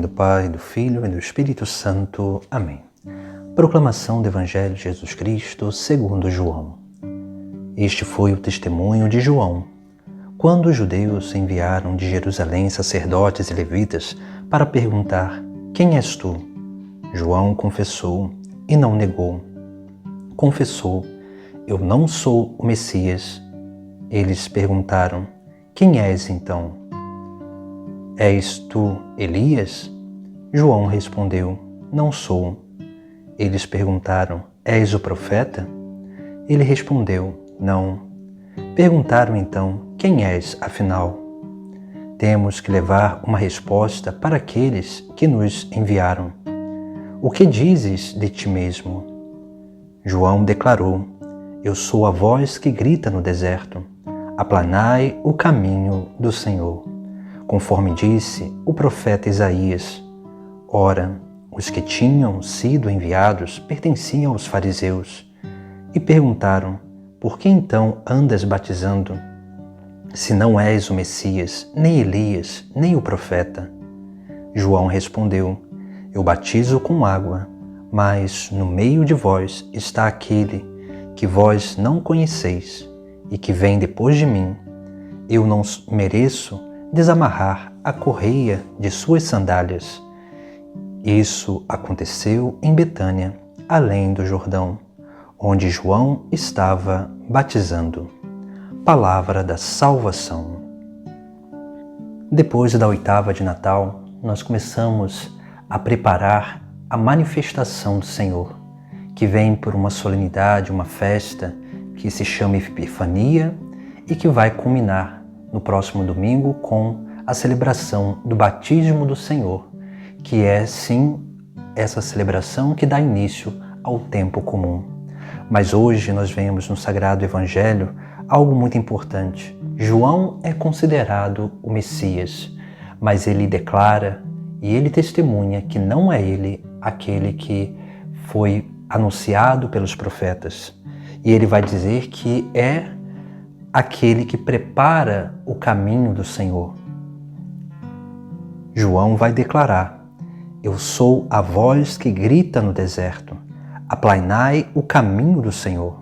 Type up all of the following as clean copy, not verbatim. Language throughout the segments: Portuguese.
do Pai, do Filho e do Espírito Santo. Amém. Proclamação do Evangelho de Jesus Cristo segundo João. Este foi o testemunho de João, quando os judeus enviaram de Jerusalém sacerdotes e levitas para perguntar: quem és tu? João confessou e não negou. Confessou: eu não sou o Messias. Eles perguntaram: quem és então? És tu Elias? João respondeu: não sou. Eles perguntaram: és o profeta? Ele respondeu: não. Perguntaram então: quem és, afinal? Temos que levar uma resposta para aqueles que nos enviaram. O que dizes de ti mesmo? João declarou: eu sou a voz que grita no deserto: aplanai o caminho do Senhor. Conforme disse o profeta Isaías. Ora, os que tinham sido enviados pertenciam aos fariseus e perguntaram: por que então andas batizando, se não és o Messias, nem Elias, nem o profeta? João respondeu: eu batizo com água, mas no meio de vós está aquele que vós não conheceis e que vem depois de mim. Eu não mereço desamarrar a correia de suas sandálias. Isso aconteceu em Betânia, além do Jordão, onde João estava batizando. Palavra da salvação. Depois da oitava de Natal, nós começamos a preparar a manifestação do Senhor, que vem por uma solenidade, uma festa que se chama Epifania e que vai culminar no próximo domingo com a celebração do batismo do Senhor, que é sim essa celebração que dá início ao tempo comum. Mas hoje nós vemos no Sagrado Evangelho algo muito importante. João é considerado o Messias, mas ele declara e ele testemunha que não é ele aquele que foi anunciado pelos profetas. E ele vai dizer que é aquele que prepara o caminho do Senhor. João vai declarar: eu sou a voz que grita no deserto, aplanai o caminho do Senhor.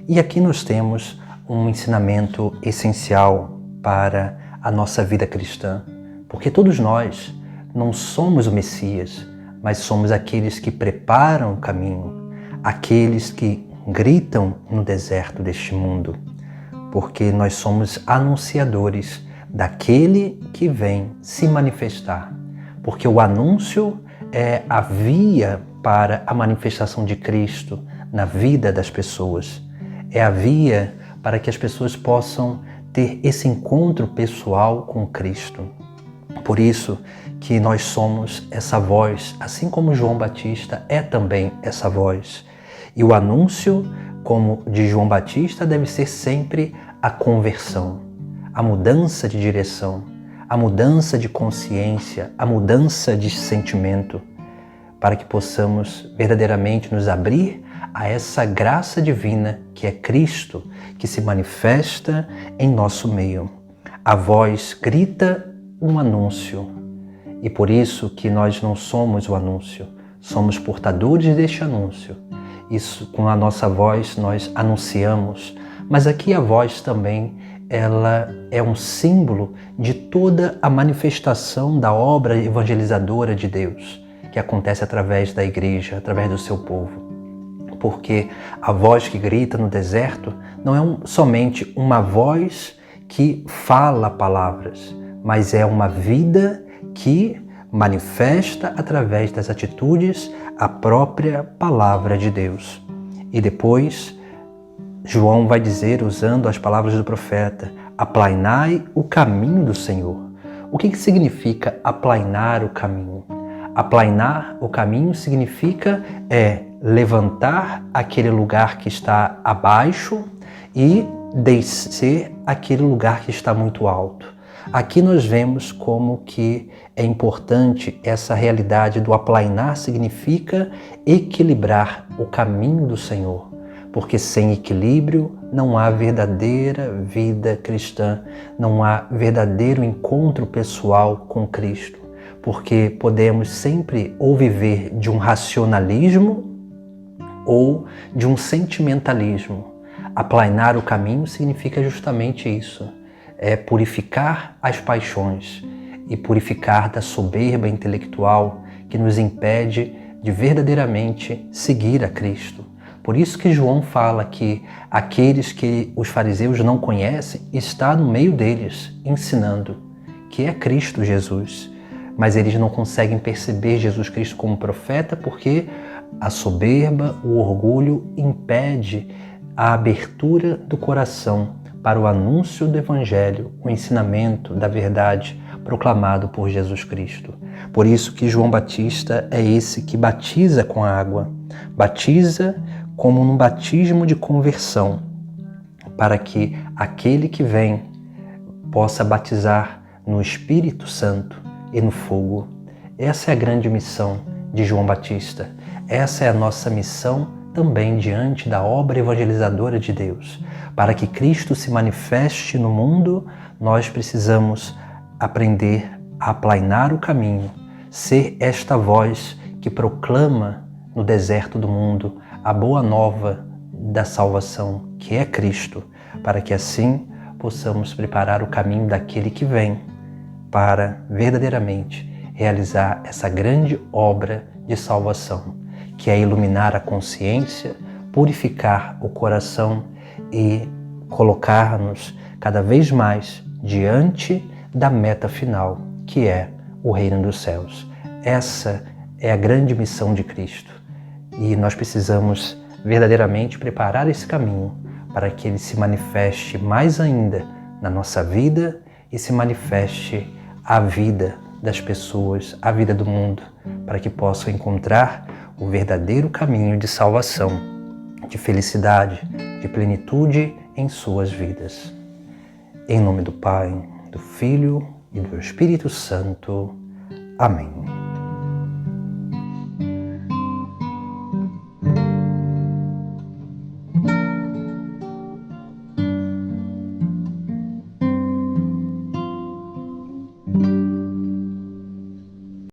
E aqui nós temos um ensinamento essencial para a nossa vida cristã, porque todos nós não somos o Messias, mas somos aqueles que preparam o caminho, aqueles que gritam no deserto deste mundo, porque nós somos anunciadores daquele que vem se manifestar, porque o anúncio é a via para a manifestação de Cristo na vida das pessoas, é a via para que as pessoas possam ter esse encontro pessoal com Cristo. Por isso que nós somos essa voz, assim como João Batista é também essa voz. E o anúncio, como de João Batista, deve ser sempre a conversão, a mudança de direção, a mudança de consciência, a mudança de sentimento, para que possamos verdadeiramente nos abrir a essa graça divina que é Cristo, que se manifesta em nosso meio. A voz grita um anúncio, e por isso que nós não somos o anúncio, somos portadores deste anúncio. Isso, com a nossa voz nós anunciamos, mas aqui a voz também ela é um símbolo de toda a manifestação da obra evangelizadora de Deus, que acontece através da igreja, através do seu povo. Porque a voz que grita no deserto não é somente uma voz que fala palavras, mas é uma vida que manifesta através das atitudes a própria palavra de Deus. E depois João vai dizer, usando as palavras do profeta: aplanai o caminho do Senhor. O que significa aplanar o caminho? Aplanar o caminho significa levantar aquele lugar que está abaixo e descer aquele lugar que está muito alto. Aqui nós vemos como que é importante essa realidade do aplainar, significa equilibrar o caminho do Senhor, porque sem equilíbrio não há verdadeira vida cristã, não há verdadeiro encontro pessoal com Cristo. porque podemos sempre ou viver de um racionalismo ou de um sentimentalismo. Aplainar o caminho significa justamente isso, é purificar as paixões e purificar da soberba intelectual que nos impede de verdadeiramente seguir a Cristo. Por isso que João fala que aqueles que os fariseus não conhecem está no meio deles, ensinando que é Cristo Jesus. Mas eles não conseguem perceber Jesus Cristo como profeta porque a soberba, o orgulho impede a abertura do coração para o anúncio do Evangelho, o ensinamento da verdade proclamado por Jesus Cristo. Por isso que João Batista é esse que batiza com a água, batiza como num batismo de conversão, para que aquele que vem possa batizar no Espírito Santo e no fogo. Essa é a grande missão de João Batista. Essa é a nossa missão também diante da obra evangelizadora de Deus. Para que Cristo se manifeste no mundo, nós precisamos aprender a aplainar o caminho, ser esta voz que proclama no deserto do mundo a boa nova da salvação, que é Cristo, para que assim possamos preparar o caminho daquele que vem para verdadeiramente realizar essa grande obra de salvação, que é iluminar a consciência, purificar o coração e colocar-nos cada vez mais diante da meta final, que é o reino dos céus. Essa é a grande missão de Cristo e nós precisamos verdadeiramente preparar esse caminho para que ele se manifeste mais ainda na nossa vida e se manifeste a vida das pessoas, a vida do mundo, para que possam encontrar o verdadeiro caminho de salvação, de felicidade, de plenitude em suas vidas. Em nome do Pai, do Filho e do Espírito Santo. Amém.